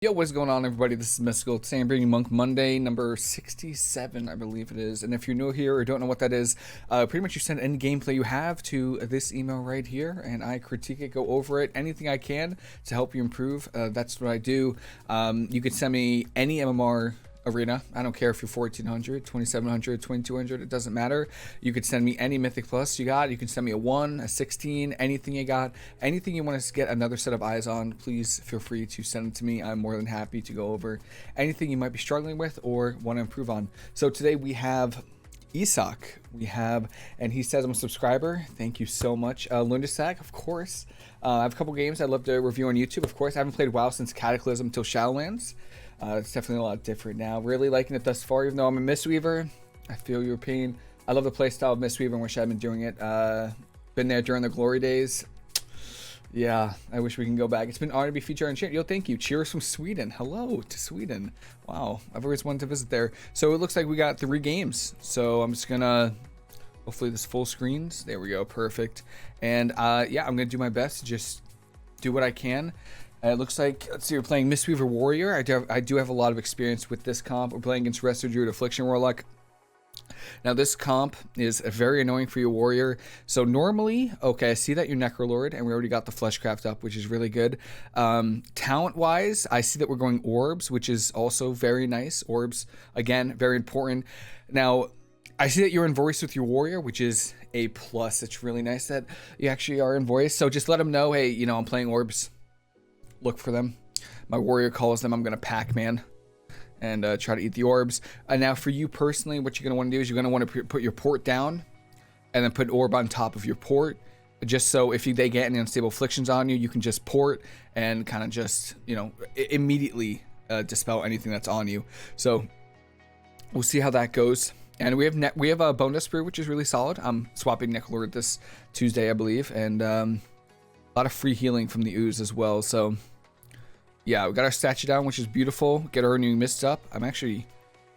Yo, what's going on, everybody? This is Mystical. Today I'm bringing Monk Monday, number 67, I believe it is. And if you're new here or don't know what that is, pretty much you send any gameplay you have to this email right here, and I critique it, go over it, anything I can to help you improve. That's what I do. You can send me any MMR arena. I don't care if you're 1400, 2700, 2200, it doesn't matter. You could send me any Mythic Plus you got. You can send me a 1, a 16, anything you got, anything you want to get another set of eyes on. Please feel free to send it to me. I'm more than happy to go over anything you might be struggling with or want to improve on. So today we have Isak. And he says I'm a subscriber. Thank you so much. Lundasack, of course. I have a couple games I'd love to review on YouTube. Of course, I haven't played WoW since Cataclysm till Shadowlands. It's definitely a lot different now. Really liking it thus far, even though I'm a mistweaver. I feel your pain. I love the playstyle of mistweaver and wish I'd been doing it. Been there during the glory days. Yeah, I wish we can go back. It's been honored to be featured on chat. Yo, thank you. Cheers from Sweden. Hello to Sweden. Wow, I've always wanted to visit there. So it looks like we got 3 games. So I'm just gonna, hopefully this full screens. There we go, perfect. And yeah, I'm gonna do my best to just do what I can. It looks like, let's see, we're playing Mistweaver Warrior. I do have a lot of experience with this comp. We're playing against Resto Druid Affliction Warlock. Now this comp is very annoying for your warrior. So normally, okay, I see that you're Necrolord, and we already got the Fleshcraft up, which is really good. Talent-wise, I see that we're going Orbs, which is also very nice. Orbs, again, very important. Now, I see that you're in voice with your warrior, which is a plus. It's really nice that you actually are in voice. So just let them know, hey, you know, I'm playing Orbs. Look for them. My warrior calls them. I'm going to Pac-Man and try to eat the orbs. Now for you personally, what you're going to want to do is you're going to want to put your port down and then put an orb on top of your port, just so if they get any unstable afflictions on you, you can just port and kind of just, you know, immediately dispel anything that's on you. So we'll see how that goes. And we have a bonus brew, which is really solid. I'm swapping Necrolord this Tuesday, I believe, and a lot of free healing from the ooze as well. So yeah, we got our statue down, which is beautiful. Get our renewing mists up. I'm actually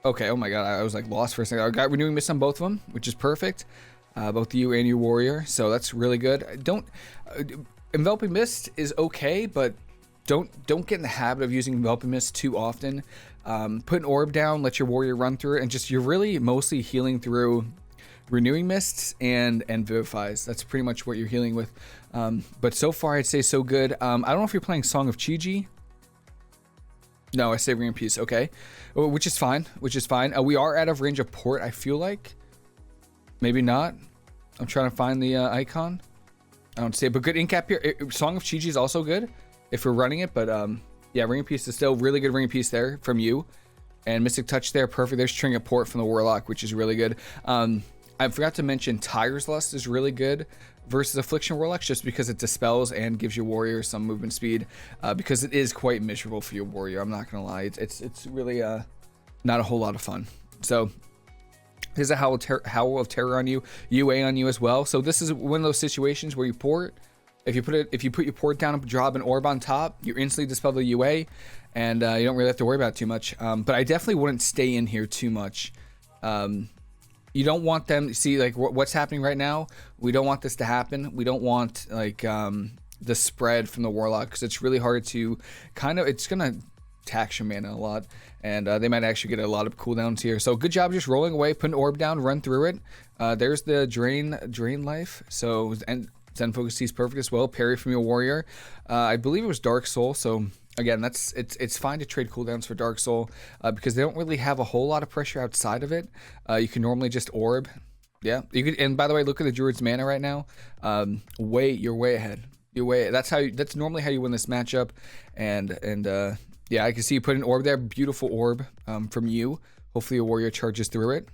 okay. Oh my god, I was like lost for a second. I got renewing mists on both of them, which is perfect. Both you and your warrior, so that's really good. Don't enveloping mist is okay, but don't get in the habit of using enveloping mist too often. Put an orb down, let your warrior run through it, and just, you're really mostly healing through renewing mists and vivifies. That's pretty much what you're healing with. But so far I'd say so good. I don't know if you're playing Song of Chi-Ji. No, I say Ring of Peace. Okay, which is fine. We are out of range of port, I feel like. Maybe not. I'm trying to find the icon. I don't see it, but good incap here. Song of Chi-Ji is also good if we're running it, but yeah, Ring of Peace is still really good. Ring of Peace there from you, and Mystic Touch there, perfect. There's Trinket Port from the Warlock, which is really good. I forgot to mention Tiger's Lust is really good versus Affliction Warlocks, just because it dispels and gives your warrior some movement speed, because it is quite miserable for your warrior. I'm not gonna lie, it's really not a whole lot of fun. So there's a Howl of Terror on you, UA on you as well. So this is one of those situations where you port. If you put your port down and drop an orb on top, you instantly dispel the UA, and you don't really have to worry about it too much. But I definitely wouldn't stay in here too much. You don't want them, see, like what's happening right now. We don't want this to happen. We don't want like the spread from the Warlock, because it's really hard to it's gonna tax your mana a lot, and they might actually get a lot of cooldowns here. So good job just rolling away, put an orb down, run through it. There's the drain life. So, and Zen Focus is perfect as well. Parry from your warrior. I believe it was Dark Soul. So again, it's fine to trade cooldowns for Dark Soul, because they don't really have a whole lot of pressure outside of it. You can normally just orb. Yeah, you could. And by the way, look at the Druid's mana right now. You're way ahead. That's normally how you win this matchup. And yeah, I can see you put an orb there. Beautiful orb from you. Hopefully your warrior charges through it.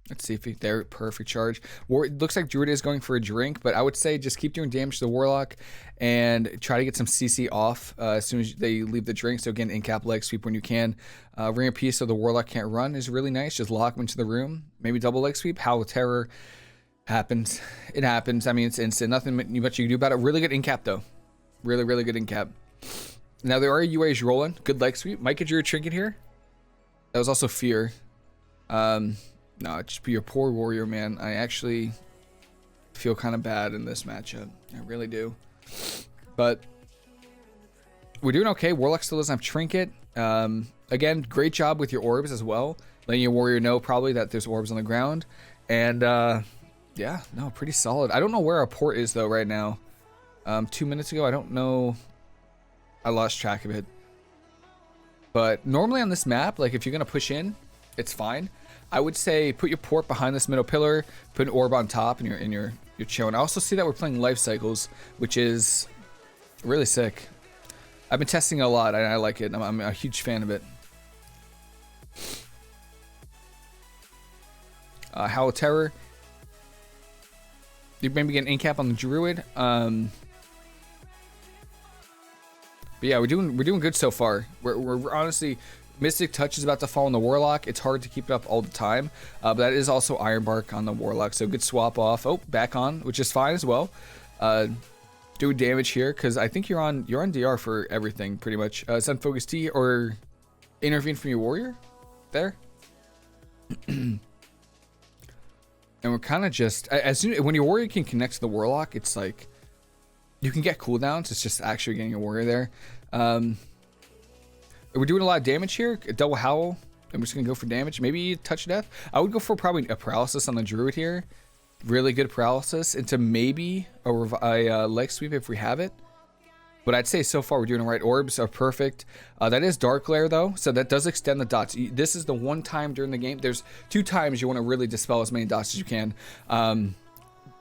Let's see if there, perfect charge. It looks like Druid is going for a drink, but I would say just keep doing damage to the Warlock and try to get some CC off as soon as they leave the drink. So again, in-cap leg sweep when you can. Ring of Peace so the Warlock can't run is really nice. Just lock them into the room. Maybe double leg sweep. Howl of Terror happens. It happens. I mean, it's instant. Nothing much you can do about it. Really good in-cap though. Really good in-cap. Now there are UAs rolling. Good leg sweep. Might get your trinket here. That was also fear. No, just be your poor warrior, man. I actually feel kind of bad in this matchup. I really do. But we're doing okay. Warlock still doesn't have Trinket. Again, great job with your orbs as well. Letting your warrior know probably that there's orbs on the ground. And yeah, no, pretty solid. I don't know where our port is though right now. 2 minutes ago, I don't know. I lost track of it. But normally on this map, like if you're gonna push in, it's fine. I would say put your port behind this middle pillar, put an orb on top, and you're chilling. I also see that we're playing life cycles, which is really sick. I've been testing it a lot, and I like it. I'm a huge fan of it. Howl of Terror. You maybe get an in-cap on the Druid. But yeah, we're doing good so far. We're honestly, Mystic Touch is about to fall on the Warlock. It's hard to keep it up all the time, but that is also Ironbark on the Warlock, so good swap off. Oh, back on, which is fine as well. Do damage here because I think you're on DR for everything pretty much. Send Focus T or intervene from your warrior there. And we're kind of just when your warrior can connect to the Warlock, it's like you can get cooldowns. It's just actually getting your warrior there. We're doing a lot of damage here. A double Howl. I'm just gonna go for damage. Maybe touch death. I would go for probably a paralysis on the Druid here. Really good paralysis into maybe a leg sweep if we have it. But I'd say so far we're doing the right. Orbs are perfect. That is Dark Glare though, so that does extend the dots. This is the one time during the game. There's 2 times you want to really dispel as many dots as you can.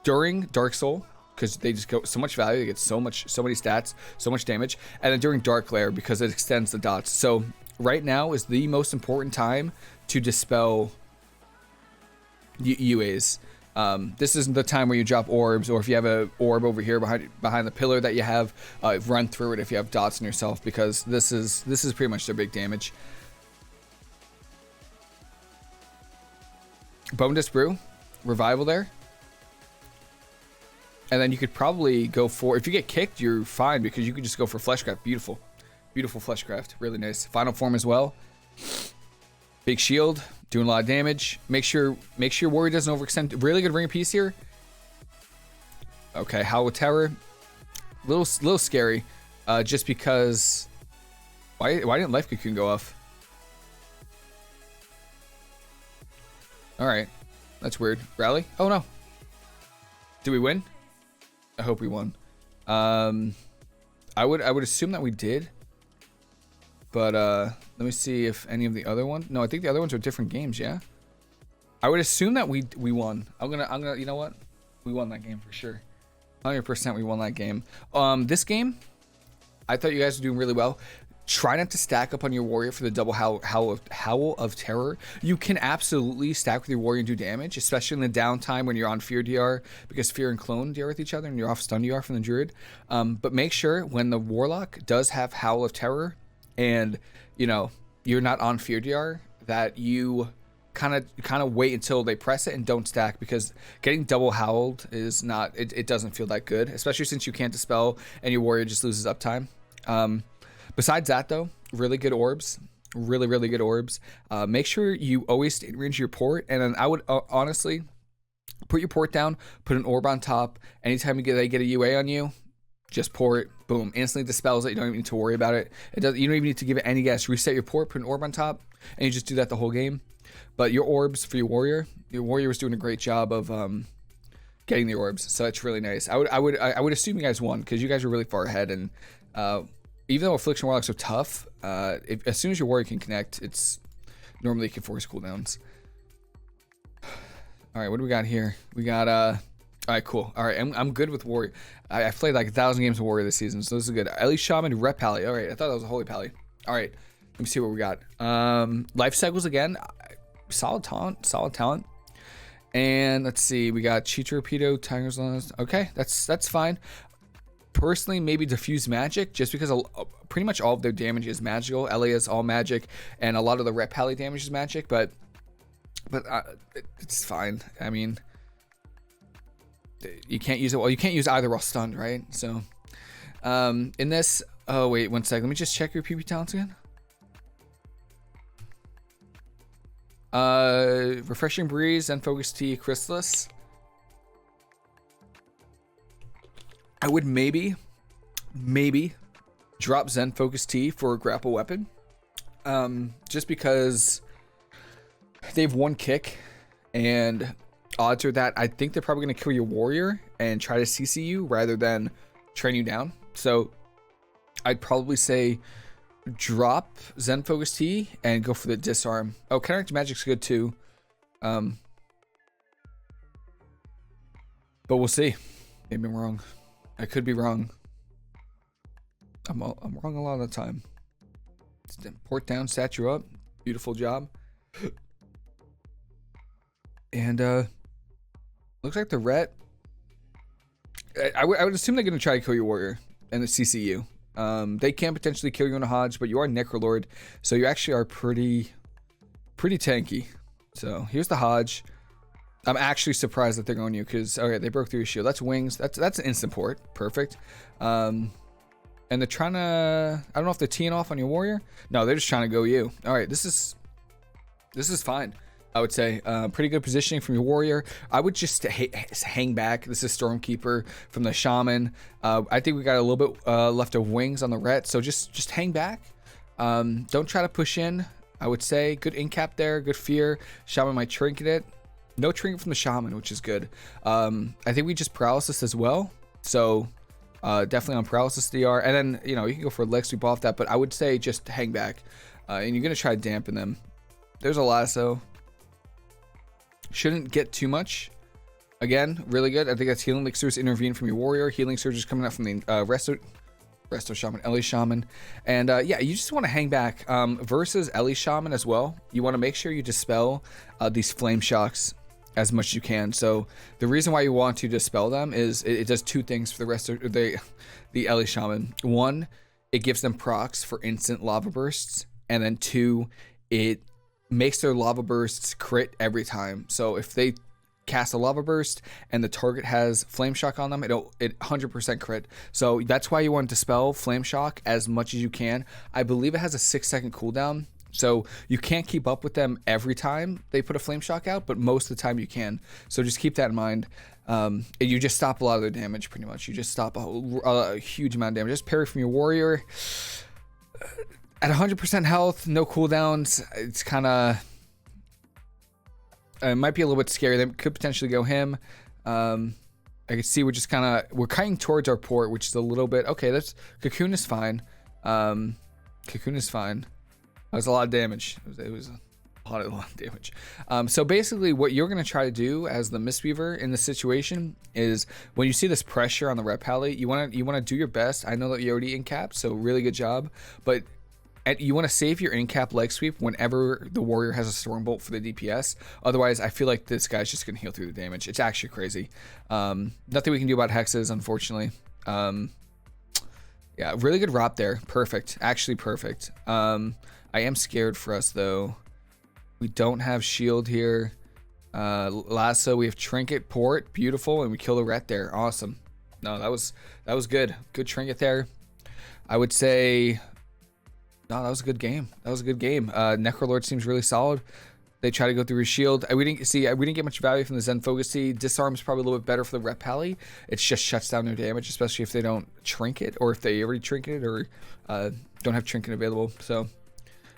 During Dark Soul, because they just go so much value, they get so many stats, so much damage, and then during Dark Glare because it extends the dots. So right now is the most important time to dispel UAs. This isn't the time where you drop orbs, or if you have a orb over here behind the pillar that you have, run through it if you have dots on yourself, because this is pretty much their big damage. Bone Disc Brew, revival there. And then you could probably go for, if you get kicked, you're fine because you could just go for Fleshcraft. Beautiful. Beautiful Fleshcraft. Really nice. Final form as well. Big shield. Doing a lot of damage. Make sure your warrior doesn't overextend. Really good Ring of Peace here. Okay, Howl of Terror. Little scary. Just because... Why didn't Life Cocoon go off? Alright. That's weird. Rally? Oh no. Did we win? I hope we won. I would assume that we did. But let me see if any of the other ones. No, I think the other ones are different games, yeah? I would assume that we won. I'm gonna you know what? We won that game for sure. 100% we won that game. This game, I thought you guys were doing really well. Try not to stack up on your warrior for the double Howl of Terror. You can absolutely stack with your warrior and do damage, especially in the downtime when you're on Fear DR, because Fear and Clone DR with each other and you're off Stun DR from the Druid. But make sure when the Warlock does have Howl of Terror and, you know, you're not on Fear DR, that you kind of wait until they press it and don't stack, because getting double howled is not, it doesn't feel that good, especially since you can't dispel and your warrior just loses uptime. Besides that though, really good orbs, really good orbs. Make sure you always stay in range of your port, and then I would honestly put your port down, put an orb on top. Anytime they get a UA on you, just port, boom, instantly dispels it. You don't even need to worry about it. You don't even need to give it any gas. Reset your port, put an orb on top, and you just do that the whole game. But your orbs for your warrior was doing a great job of getting the orbs, so it's really nice. I would assume you guys won because you guys were really far ahead, and even though Affliction Warlocks are tough, as soon as your warrior can connect, it's normally can force cooldowns. All right, what do we got here? We got all right, cool. All right, I'm good with warrior. I've played like 1,000 games of warrior this season, so this is good. Elite Shaman, Rep Pally. All right, I thought that was a Holy Pally. All right, let me see what we got. Life Cycles again. Solid talent. And let's see, we got Cheat Torpedo, Tiger's Last. Okay, that's fine. Personally, maybe Diffuse Magic, just because pretty much all of their damage is magical. LA is all magic, and a lot of the Rep Pally damage is magic, but it's fine. I mean, you can't use it. Well, you can't use either while stunned, right? So, in this, oh wait, 1 second. Let me just check your PP talents again. Refreshing Breeze and Focus T, Chrysalis. I would maybe drop Zen Focus T for a grapple weapon. Just because they have one kick, and odds are that I think they're probably going to kill your warrior and try to CC you rather than train you down. So I'd probably say drop Zen Focus T and go for the disarm. Oh, Counteract Magic's good too. But we'll see. Maybe I'm wrong. I could be wrong. I'm wrong a lot of the time. Port down, stat you up. Beautiful job. And looks like the Ret. I would assume they're going to try to kill your warrior and the CCU. They can potentially kill you in a Hodge, but you are Necrolord, so you actually are pretty tanky. So here's the Hodge. I'm actually surprised that they're going you because okay, they broke through your shield. That's wings. That's an instant port. Perfect. And they're trying to. I don't know if they're teeing off on your warrior. No, they're just trying to go you. All right, this is fine. I would say pretty good positioning from your warrior. I would just hang back. This is Stormkeeper from the Shaman. I think we got a little bit left of wings on the Ret, so just hang back. Don't try to push in. I would say good incap there, good fear. Shaman might trinket it. No trinket from the Shaman, which is good. I think we just paralysis as well. So definitely on paralysis DR, and then you can go for a leg sweep off that, but I would say just hang back, and you're gonna try to dampen them. There's a lasso. Shouldn't get too much. Again, really good. I think that's Healing Elixirs intervene from your warrior. Healing Surge is coming out from the Resto Shaman, Ellie Shaman. And yeah, you just want to hang back. Versus Ellie Shaman as well, you want to make sure you dispel these flame shocks as much as you can. So the reason why you want to dispel them is it does two things for the rest of the Ellie Shaman. One, it gives them procs for instant lava bursts, and then two, it makes their lava bursts crit every time. So if they cast a lava burst and the target has flame shock on them, it 100% crit. So that's why you want to dispel flame shock as much as you can. I believe it has a 6-second cooldown, so you can't keep up with them every time they put a flame shock out, but most of the time you can. So just keep that in mind. You just stop a lot of their damage pretty much. You just stop a huge amount of damage. Just parry from your warrior. At 100% health, no cooldowns, it's kind of... it might be a little bit scary. They could potentially go him. I can see we're just we're kiting towards our port, which is a little bit... Okay, that's... Cocoon is fine. Cocoon is fine. That was a lot of damage. It was a lot of damage. So basically what you're going to try to do as the Mistweaver in this situation is when you see this pressure on the rep pally, you want to do your best. I know that you already in-capped, so really good job. But you want to save your in-cap leg sweep whenever the warrior has a Stormbolt for the DPS. Otherwise, I feel like this guy's just going to heal through the damage. It's actually crazy. Nothing we can do about hexes, unfortunately. Yeah, really good ROP there. Perfect. Actually perfect. I am scared for us, though. We don't have shield here. Lasso, we have Trinket, Port. Beautiful. And we kill the Ret there. Awesome. No, that was good. Good Trinket there. I would say... No, that was a good game. Necrolord seems really solid. They try to go through his shield. We didn't get much value from the Zen Focus T. Disarm is probably a little bit better for the rep pally. It just shuts down their damage, especially if they don't trinket, or if they already trinketed, or don't have trinket available. So,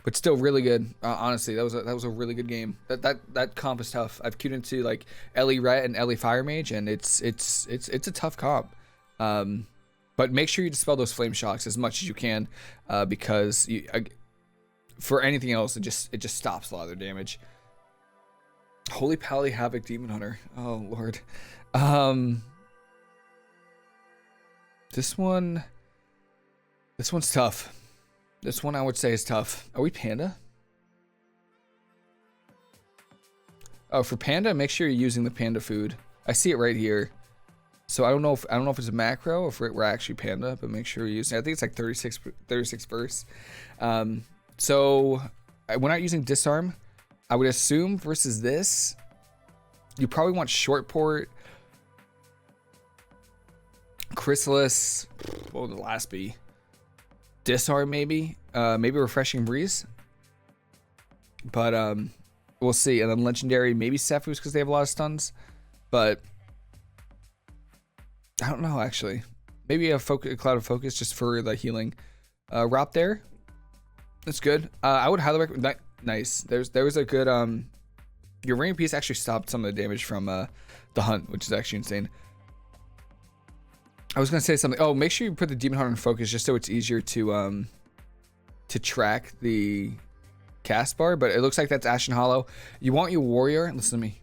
but still really good. Honestly, that was a really good game. That comp is tough. I've queued into like Ellie Ret and Ellie Fire Mage, and it's a tough comp. But make sure you dispel those flame shocks as much as you can, because for anything else, it just stops a lot of their damage. Holy Pally Havoc Demon Hunter. Oh lord. This one's tough. This one I would say is tough. Are we Panda? Oh, for Panda, make sure you're using the Panda food. I see it right here. So I don't know if it's a macro or if we're actually Panda, but make sure you're using it. I think it's like 36 verse. So we're not using Disarm. I would assume versus this, you probably want Short Port, Chrysalis. What would the last be? Disarm maybe. Maybe Refreshing Breeze. But we'll see. And then Legendary, maybe Sephuz because they have a lot of stuns. But I don't know, actually. Maybe a Cloud of Focus just for the healing. route there. That's good. I would highly recommend. Nice. There was a good your ring piece actually stopped some of the damage from the hunt, which is actually insane. I was gonna say something. Oh, make sure you put the demon hunter in focus just so it's easier to track the cast bar. But it looks like that's Ashen Hollow. You want your warrior. Listen to me.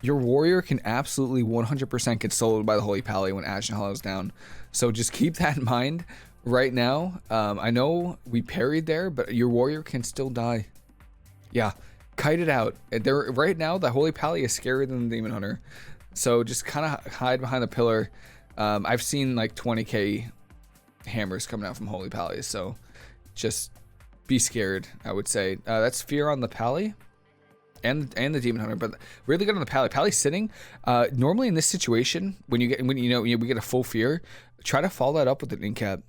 Your warrior can absolutely 100% get soloed by the Holy Pally when Ashen Hollow's down. So just keep that in mind right now. I know we parried there, but your warrior can still die. Yeah, kite it out. Right now, the Holy Pally is scarier than the Demon Hunter. So just kind of hide behind the pillar. I've seen like 20k hammers coming out from Holy Pally. So just be scared, I would say. That's fear on the Pally. And the Demon Hunter, but really good on the Pally. Pally's sitting. Normally in this situation, when we get a full fear, try to follow that up with an incap.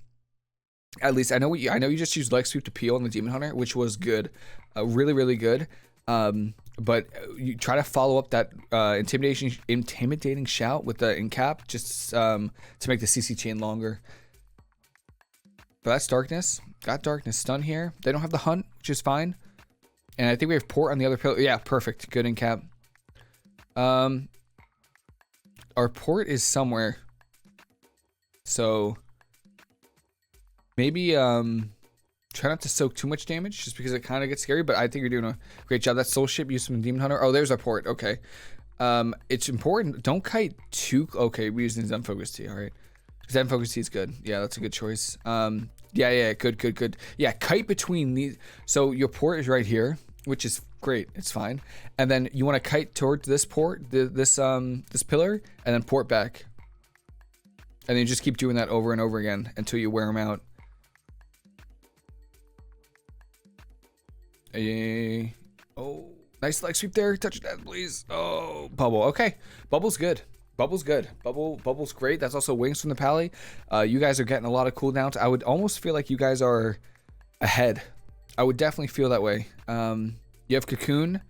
At least I know you just used leg sweep to peel on the Demon Hunter, which was good, really good. But you try to follow up that intimidating shout with the incap, just to make the CC chain longer. But that's darkness. Got darkness stun here. They don't have the hunt, which is fine. And I think we have port on the other pillar. Yeah, perfect. Good in cap. Our port is somewhere. So maybe try not to soak too much damage just because it kind of gets scary, but I think you're doing a great job. That soul ship used some Demon Hunter. Oh, there's our port. Okay. It's important. Don't kite too. Okay, we're using Zen Focus T. All right. Zen Focus T is good. Yeah, that's a good choice. Yeah, good. Yeah, kite between these. So your port is right here, which is great. It's fine. And then you want to kite towards this port, this pillar, and then port back. And then you just keep doing that over and over again until you wear them out. Oh, nice leg sweep there. Touch that, please. Oh, bubble. Okay, bubble's good. Bubble's good. Bubble's great. That's also wings from the Pally. You guys are getting a lot of cooldowns. I would almost feel like you guys are ahead. I would definitely feel that way. You have Cocoon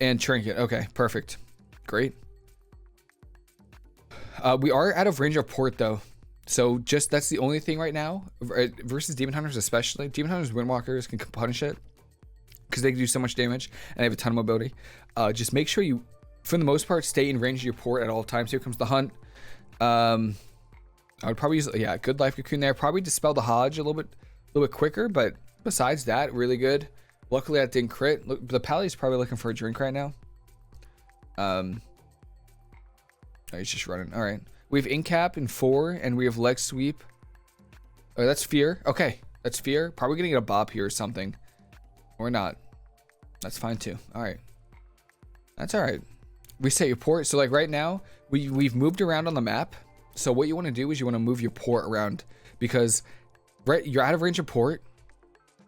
and Trinket. Okay, perfect. Great. We are out of range of port though. So just that's the only thing right now versus Demon Hunters, especially. Demon Hunters, Windwalkers can punish it because they can do so much damage and they have a ton of mobility. Just make sure you, for the most part, stay in range of your port at all times. Here comes the hunt. I would probably use, yeah, good life cocoon there. Probably dispel the Hodge a little bit quicker, but besides that, really good. Luckily, that didn't crit. Look, the Pally's probably looking for a drink right now. Oh, he's just running. All right, we have incap in 4, and we have leg sweep. Oh, that's fear. Okay, that's fear. Probably gonna get a bob here or something, or not. That's fine too. All right, that's all right. Reset your port. So like right now, we've moved around on the map. So what you want to do is you want to move your port around because you're out of range of port,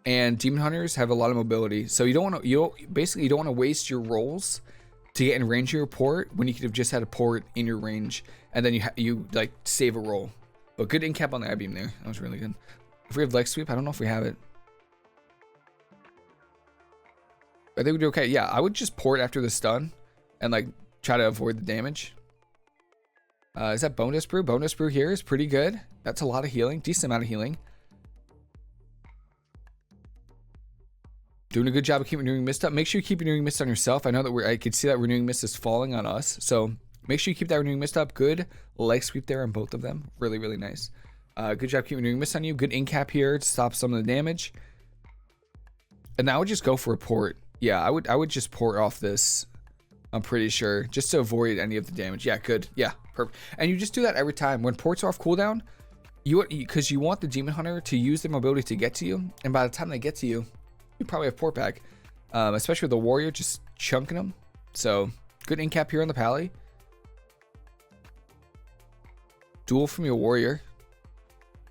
and Demon Hunters have a lot of mobility. So you don't want to waste your rolls to get in range of your port when you could have just had a port in your range, and then you like save a roll. But good incap on the I-beam there. That was really good. If we have leg sweep, I don't know if we have it. I think we do okay. Yeah, I would just port after the stun and like try to avoid the damage. Is that bonus brew? Bonus brew here is pretty good. That's a lot of healing, decent amount of healing. Doing a good job of keeping renewing mist up. Make sure you keep renewing mist on yourself. I know that I could see that renewing mist is falling on us, so make sure you keep that renewing mist up. Good leg sweep there on both of them. Really, really nice. Good job keeping renewing mist on you. Good incap here to stop some of the damage. And now I would just go for a port. Yeah, I would just port off this. I'm pretty sure, just to avoid any of the damage. Yeah, good. Yeah, perfect. And you just do that every time when ports are off cooldown. Because you want the Demon Hunter to use their mobility to get to you, and by the time they get to you, you probably have port back. Especially with the warrior just chunking them. So good incap here on the Pally. Duel from your warrior.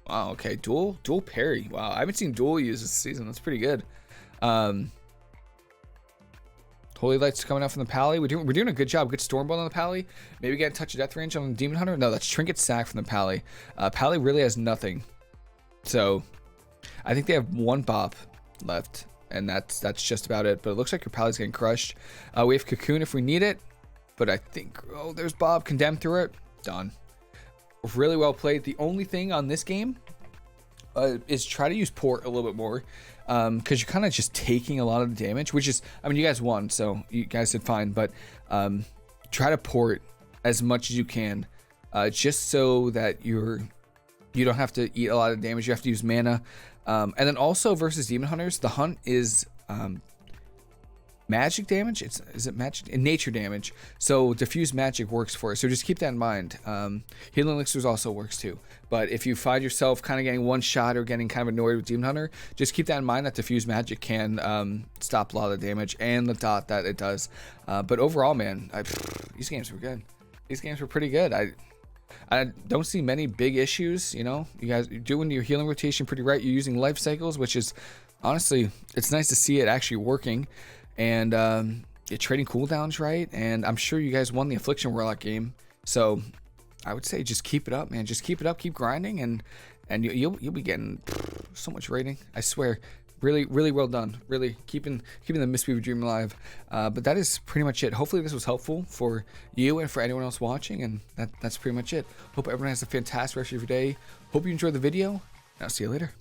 Wow. Okay, dual parry. Wow, I haven't seen dual use this season. That's pretty good. Holy Light's coming out from the Pally. We're doing a good job. Good Stormbolt on the Pally. Maybe get a touch of death range on the Demon Hunter. No, that's Trinket Sack from the Pally. Pally really has nothing. So I think they have 1 bop left, and that's just about it. But it looks like your Pally's getting crushed. We have Cocoon if we need it, but I think, oh, there's Bob. Condemned through it. Done. Really well played. The only thing on this game is try to use port a little bit more, because you're kind of just taking a lot of the damage, which is, I mean, you guys won, so you guys did fine, but try to port as much as you can, just so that you don't have to eat a lot of damage. You have to use mana, and then also versus demon hunters, the hunt is magic damage. Is it magic? Nature damage. So diffuse magic works for it. So just keep that in mind. Healing elixirs also works too. But if you find yourself kind of getting one shot or getting kind of annoyed with demon hunter, just keep that in mind that diffuse magic can stop a lot of the damage and the dot that it does. But overall, man, these games were good. These games were pretty good. I don't see many big issues. You know, you guys are doing your healing rotation pretty right. You're using life cycles, which is honestly, it's nice to see it actually working. And you're trading cooldowns right, and I'm sure you guys won the Affliction Warlock game, so I would say just keep it up, man. Just keep it up, keep grinding, and you'll be getting so much rating. I swear, really well done. Really keeping the Mistweaver dream alive. But that is pretty much it. Hopefully this was helpful for you and for anyone else watching, and that's pretty much it. Hope everyone has a fantastic rest of your day. Hope you enjoyed the video, and I'll see you later.